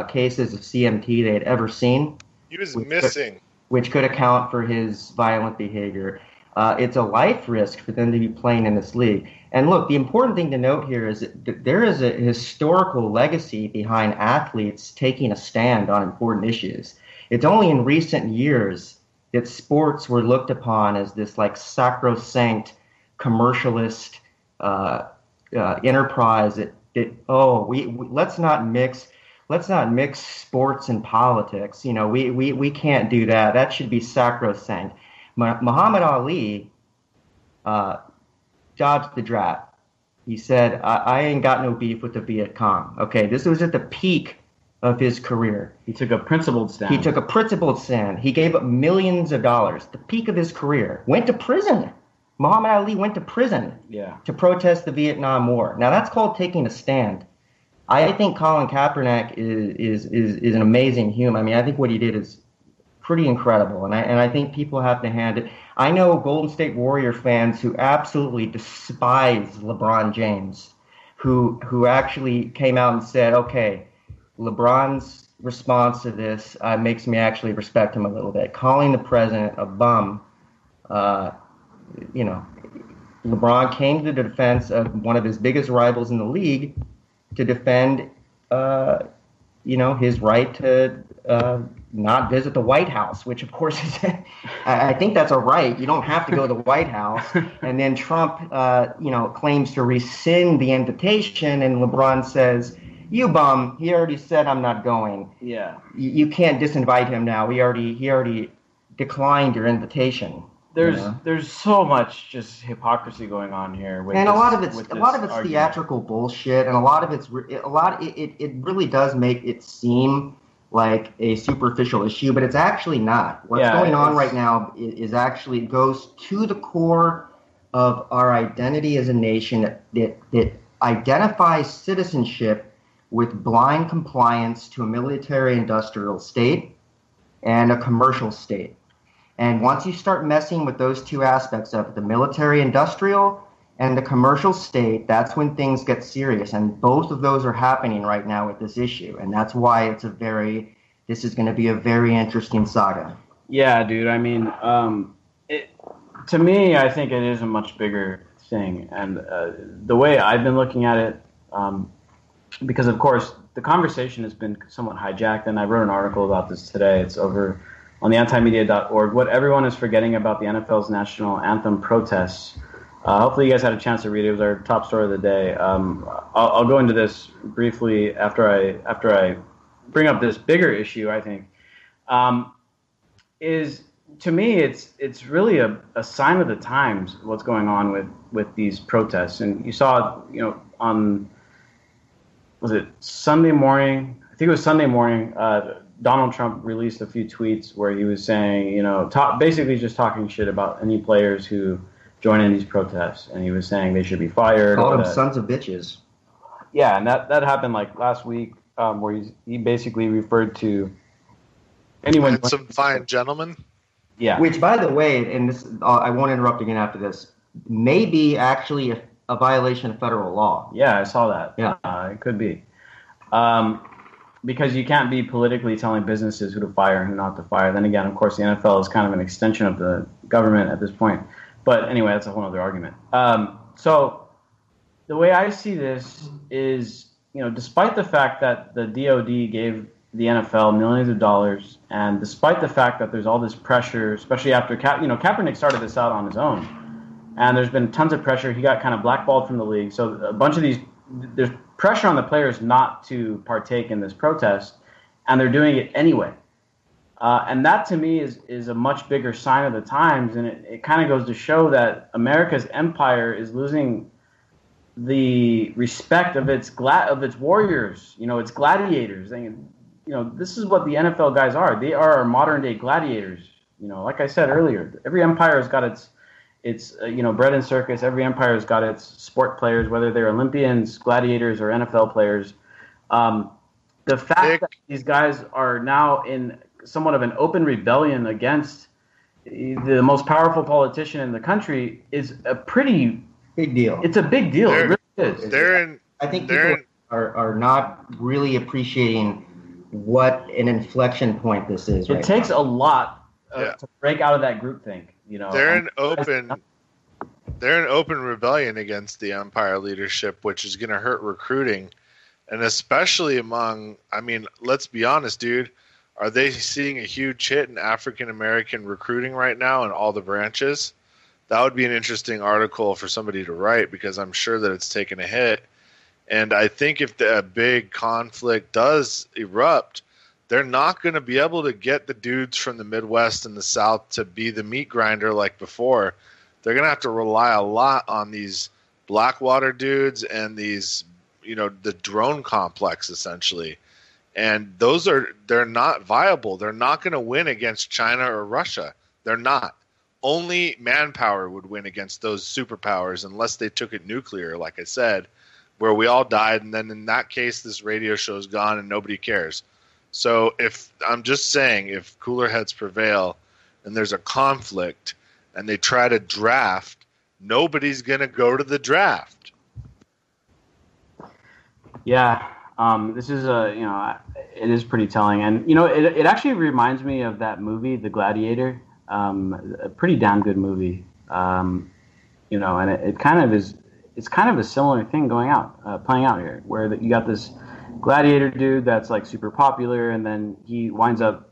cases of CMT they had ever seen. He was missing. Which could account for his violent behavior. It's a life risk for them to be playing in this league. And look, the important thing to note here is that there is a historical legacy behind athletes taking a stand on important issues. It's only in recent years that sports were looked upon as this like sacrosanct commercialist enterprise. Let's not mix sports and politics. We can't do that. That should be sacrosanct. Muhammad Ali dodged the draft. He said, I ain't got no beef with the Viet Cong. Okay, this was at the peak of his career. He took a principled stand. He gave up millions of dollars. The peak of his career. Went to prison. Muhammad Ali went to prison to protest the Vietnam War. Now, that's called taking a stand. I think Colin Kaepernick is an amazing human. I mean, I think what he did is pretty incredible, and I think people have to hand it. I know Golden State Warrior fans who absolutely despise LeBron James, who actually came out and said, okay, LeBron's response to this makes me actually respect him a little bit. Calling the president a bum, LeBron came to the defense of one of his biggest rivals in the league to defend, his right to not visit the White House, which of course is, I think that's a right. You don't have to go to the White House. And then Trump, claims to rescind the invitation, and LeBron says, "You bum! He already said I'm not going. Yeah, you can't disinvite him now. He already declined your invitation." There's so much just hypocrisy going on here, and a lot of it's theatrical bullshit, and it really does make it seem like a superficial issue, but it's actually not. What's going on right now is actually goes to the core of our identity as a nation that identifies citizenship with blind compliance to a military-industrial state, and a commercial state. And once you start messing with those two aspects of the military industrial and the commercial state, that's when things get serious. And both of those are happening right now with this issue. And that's why this is going to be a very interesting saga. Yeah, dude. I mean, to me, I think it is a much bigger thing. And the way I've been looking at it, because, of course, the conversation has been somewhat hijacked, and I wrote an article about this today. It's over on the antimedia.org. What everyone is forgetting about the NFL's national anthem protests. Hopefully you guys had a chance to read it. It was our top story of the day. I'll go into this briefly after I bring up this bigger issue, I think. To me, it's really a sign of the times what's going on with these protests. And you saw, on, was it Sunday morning? I think it was Sunday morning. Donald Trump released a few tweets where he was saying, basically just talking shit about any players who join in these protests. And he was saying they should be fired. Called them sons of bitches. Yeah, and that happened like last week, where he basically referred to anyone. And some fine gentlemen. Yeah. Which, by the way, and this I won't interrupt again after this, may be actually a violation of federal law. Yeah, I saw that. Yeah. It could be. Because you can't be politically telling businesses who to fire and who not to fire. Then again, of course, the NFL is kind of an extension of the government at this point. But anyway, that's a whole other argument. So the way I see this is, despite the fact that the DOD gave the NFL millions of dollars, and despite the fact that there's all this pressure, especially after Kaepernick started this out on his own, and there's been tons of pressure. He got kind of blackballed from the league. So a bunch of there's pressure on the players not to partake in this protest, and they're doing it anyway. And that, to me, is a much bigger sign of the times, and it kind of goes to show that America's empire is losing the respect of its warriors, its gladiators. This is what the NFL guys are. They are our modern-day gladiators. Like I said earlier, every empire has got its bread and circus. Every empire has got its sport players, whether they're Olympians, gladiators, or NFL players. The fact that these guys are now in somewhat of an open rebellion against the most powerful politician in the country is a pretty big deal. It's a big deal. It really is. I think people are not really appreciating what an inflection point this is. It takes a lot to break out of that groupthink. They're in open rebellion against the Empire leadership, which is going to hurt recruiting, and especially among. I mean, let's be honest, dude. Are they seeing a huge hit in African American recruiting right now in all the branches? That would be an interesting article for somebody to write, because I'm sure that it's taken a hit. And I think if a big conflict does erupt, they're not going to be able to get the dudes from the Midwest and the South to be the meat grinder like before. They're going to have to rely a lot on these Blackwater dudes and these, the drone complex, essentially. And they're not viable. They're not going to win against China or Russia. They're not. Only manpower would win against those superpowers unless they took it nuclear, like I said, where we all died. And then in that case, this radio show is gone and nobody cares. So I'm just saying, if cooler heads prevail and there's a conflict and they try to draft, nobody's going to go to the draft. Yeah. This is it is pretty telling, and it actually reminds me of that movie, The Gladiator, a pretty damn good movie, and it kind of is. It's kind of a similar thing playing out here, where you got this gladiator dude that's like super popular, and then he winds up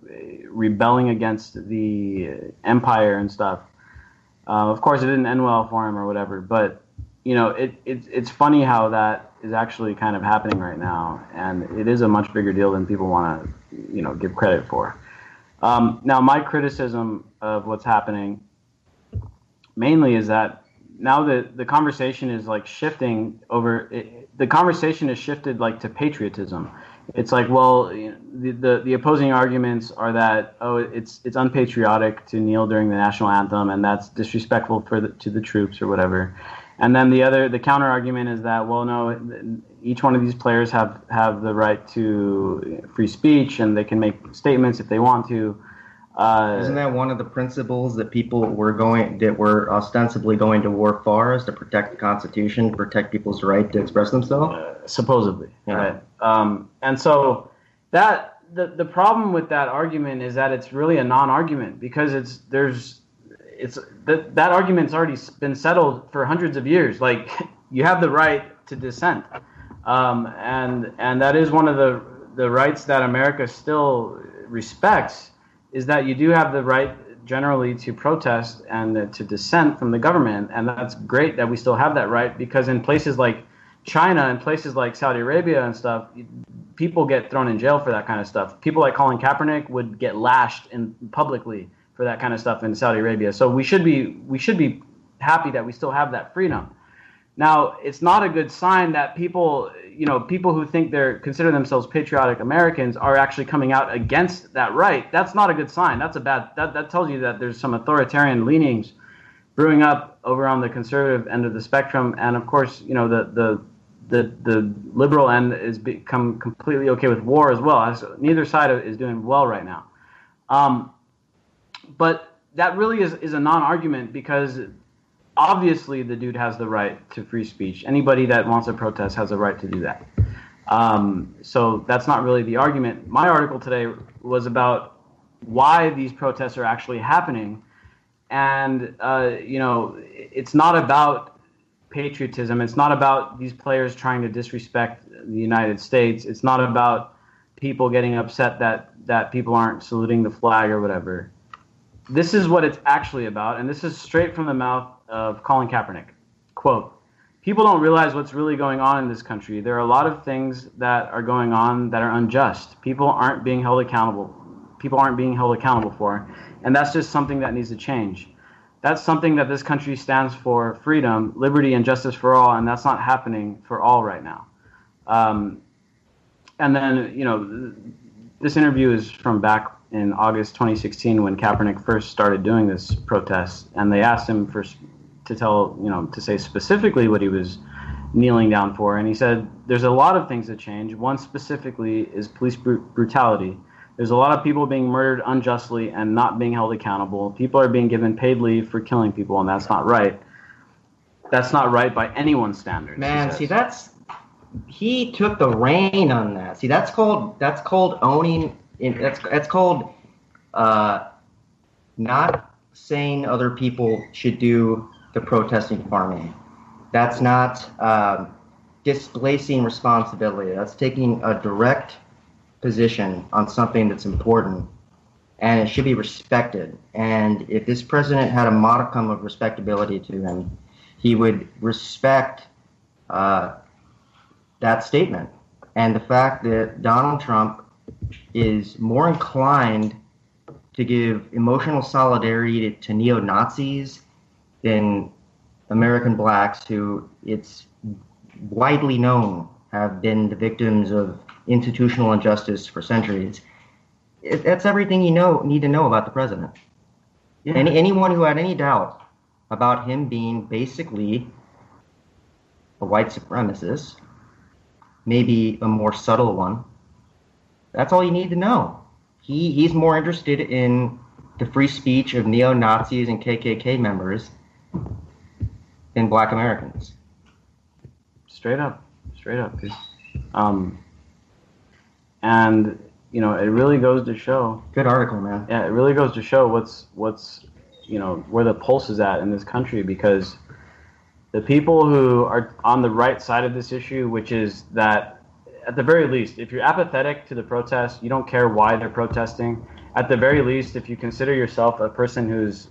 rebelling against the empire and stuff. Of course, it didn't end well for him or whatever, but it's funny how that is actually kind of happening right now, and it is a much bigger deal than people want to, give credit for. Now, my criticism of what's happening mainly is that now the conversation is like shifting over. The conversation is shifted like to patriotism. It's like, well, the opposing arguments are that it's unpatriotic to kneel during the national anthem, and that's disrespectful to the troops or whatever. And then the counter argument is that, well, no, each one of these players have the right to free speech, and they can make statements if they want to. Isn't that one of the principles that were ostensibly going to war for, is to protect the Constitution, to protect people's right to express themselves? Supposedly, Yeah. right? And so that the problem with that argument is that it's really a non-argument, because that argument's already been settled for hundreds of years. Like, you have the right to dissent, and that is one of the rights that America still respects, is that you do have the right generally to protest and to dissent from the government. And that's great that we still have that right, because in places like China and places like Saudi Arabia and stuff, people get thrown in jail for that kind of stuff. People like Colin Kaepernick would get lashed publicly for that kind of stuff in Saudi Arabia. So we should be happy that we still have that freedom. Now, it's not a good sign that people who think consider themselves patriotic Americans are actually coming out against that right. That's not a good sign. That's that tells you that there's some authoritarian leanings brewing up over on the conservative end of the spectrum. And of course, the liberal end has become completely okay with war as well. Neither side is doing well right now. But that really is a non-argument, because obviously the dude has the right to free speech. Anybody that wants to protest has a right to do that. So that's not really the argument. My article today was about why these protests are actually happening. And, it's not about patriotism. It's not about these players trying to disrespect the United States. It's not about people getting upset that people aren't saluting the flag or whatever. This is what it's actually about, and this is straight from the mouth of Colin Kaepernick. Quote, "People don't realize what's really going on in this country. There are a lot of things that are going on that are unjust. People aren't being held accountable for, and that's just something that needs to change. That's something that this country stands for: freedom, liberty, and justice for all, and that's not happening for all right now." And then, this interview is from back in August 2016 when Kaepernick first started doing this protest, and they asked him to say specifically what he was kneeling down for, and he said, "There's a lot of things that change. One specifically is police brutality. There's a lot of people being murdered unjustly and not being held accountable. People are being given paid leave for killing people, and that's not right. That's not right by anyone's standards." Man, see, he took the reign on that. See, that's called owning. That's called not saying other people should do the protesting for me. That's not displacing responsibility. That's taking a direct position on something that's important, and it should be respected. And if this president had a modicum of respectability to him, he would respect that statement. And the fact that Donald Trump is more inclined to give emotional solidarity to neo-Nazis than American blacks, who it's widely known have been the victims of institutional injustice for centuries. That's everything you need to know about the president. Yeah. Anyone who had any doubt about him being basically a white supremacist, maybe a more subtle one, that's all you need to know. He's more interested in the free speech of neo-Nazis and KKK members than black Americans. Straight up. And it really goes to show. Good article, man. Yeah, it really goes to show what's where the pulse is at in this country, because the people who are on the right side of this issue, which is that, at the very least, if you're apathetic to the protest, you don't care why they're protesting. At the very least, if you consider yourself a person who's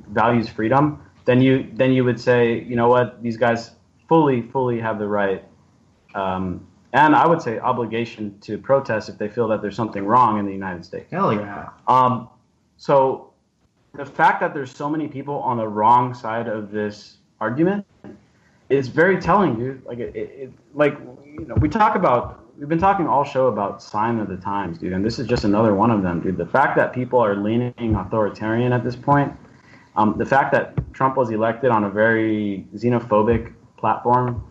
values freedom, then you would say, you know what, these guys fully have the right, and I would say obligation to protest if they feel that there's something wrong in the United States. Hell yeah. So the fact that there's so many people on the wrong side of this argument is very telling, dude. We've been talking all show about sign of the times, dude, and this is just another one of them, dude. The fact that people are leaning authoritarian at this point, the fact that Trump was elected on a very xenophobic platform,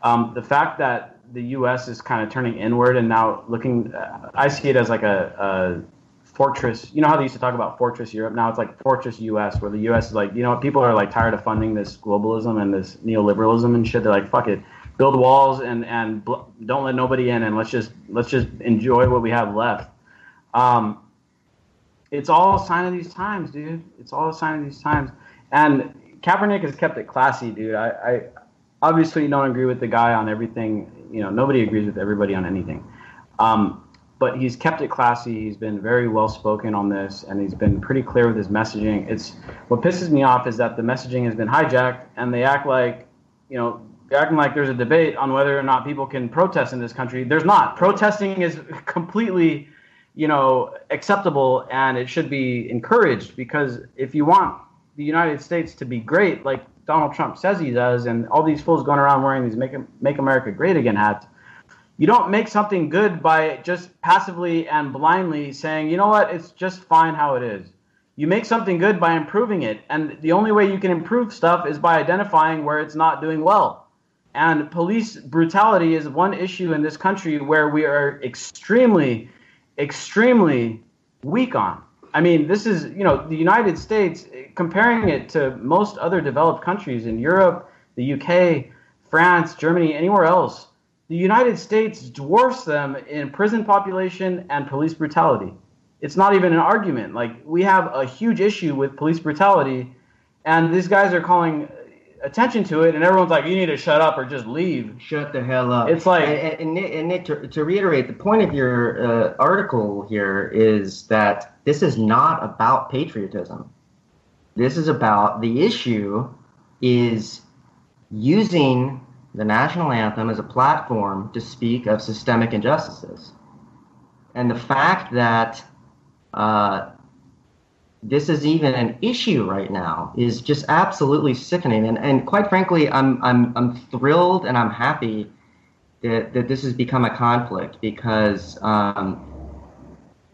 the fact that the U.S. is kind of turning inward and now looking, I see it as like a fortress. You know how they used to talk about fortress Europe? Now it's like fortress U.S., where the U.S. is like, you know, people are like tired of funding this globalism and this neoliberalism and shit. They're like, fuck it, build walls and don't let nobody in, and let's just enjoy what we have left. It's all a sign of these times, dude. It's all a sign of these times. And Kaepernick has kept it classy, dude. I obviously don't agree with the guy on everything. You know, nobody agrees with everybody on anything. But he's kept it classy. He's been very well spoken on this, and he's been pretty clear with his messaging. It's what pisses me off is that the messaging has been hijacked, and they act like, you know, they're acting like there's a debate on whether or not people can protest in this country. There's not. Protesting is completely, you know, acceptable, and it should be encouraged, because if you want the United States to be great, like Donald Trump says he does, and all these fools going around wearing these Make America Great Again hats, you don't make something good by just passively and blindly saying, you know what, it's just fine how it is. You make something good by improving it, and the only way you can improve stuff is by identifying where it's not doing well. And police brutality is one issue in this country where we are extremely, extremely weak on. I mean, this is, you know, the United States, comparing it to most other developed countries in Europe, the UK, France, Germany, anywhere else, the United States dwarfs them in prison population and police brutality. It's not even an argument. Like, we have a huge issue with police brutality, and these guys are calling attention to it, and everyone's like, you need to shut up or just leave. Shut the hell up. It's like... And Nick, to reiterate, the point of your article here is that this is not about patriotism. This is about, the issue is using the national anthem as a platform to speak of systemic injustices. And the fact that this is even an issue right now is just absolutely sickening. And quite frankly, I'm thrilled and I'm happy that this has become a conflict, because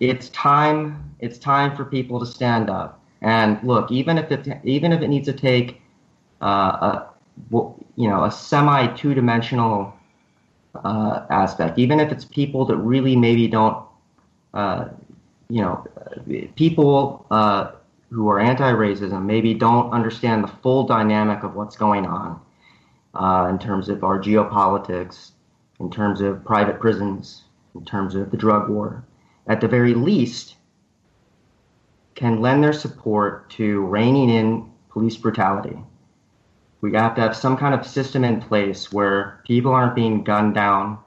it's time for people to stand up. And look, even if it needs to take a semi two-dimensional aspect, even if it's people that really maybe don't, people who are anti-racism maybe don't understand the full dynamic of what's going on in terms of our geopolitics, in terms of private prisons, in terms of the drug war, at the very least, can lend their support to reining in police brutality. We have to have some kind of system in place where people aren't being gunned down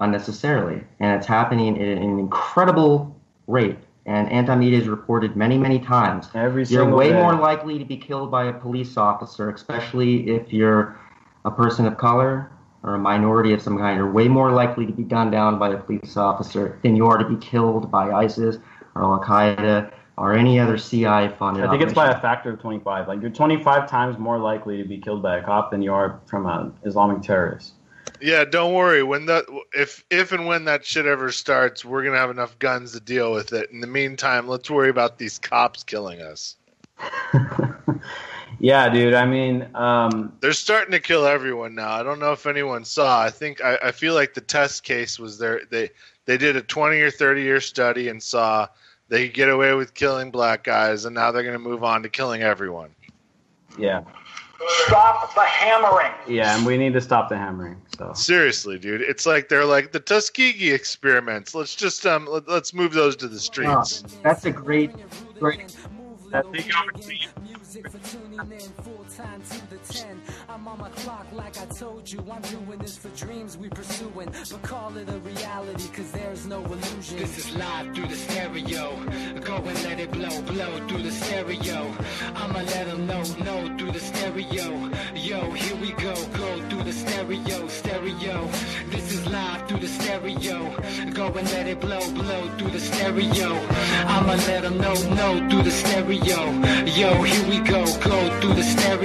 unnecessarily. And it's happening at an incredible rate. And anti-media has reported many, many times. You're way more likely to be killed by a police officer, especially if you're a person of color or a minority of some kind. You're way more likely to be gunned down by a police officer than you are to be killed by ISIS or Al-Qaeda or any other CIA-funded I think it's by a factor of 25. Like, you're 25 times more likely to be killed by a cop than you are from an Islamic terrorist. Yeah, don't worry. If and when that shit ever starts, we're gonna have enough guns to deal with it. In the meantime, let's worry about these cops killing us. Yeah, dude. I mean, they're starting to kill everyone now. I don't know if anyone saw. I feel like the test case was there. They did a 20 or 30 year study and saw they could get away with killing black guys, and now they're going to move on to killing everyone. Yeah. Stop the hammering. Yeah, and we need to stop the hammering. So seriously, dude, it's like they're like the Tuskegee experiments. Let's just let's move those to the streets. Oh, that's a great. I'm on my clock like I told you. I'm doing this for dreams we pursuing, but call it a reality, cause there's no illusion. This is live through the stereo. Go and let it blow through the stereo. I'ma let them know through the stereo. Yo, here we go through the stereo. This is live through the stereo. Go and let it blow through the stereo. I'ma let them know through the stereo. Yo, here we go through the stereo.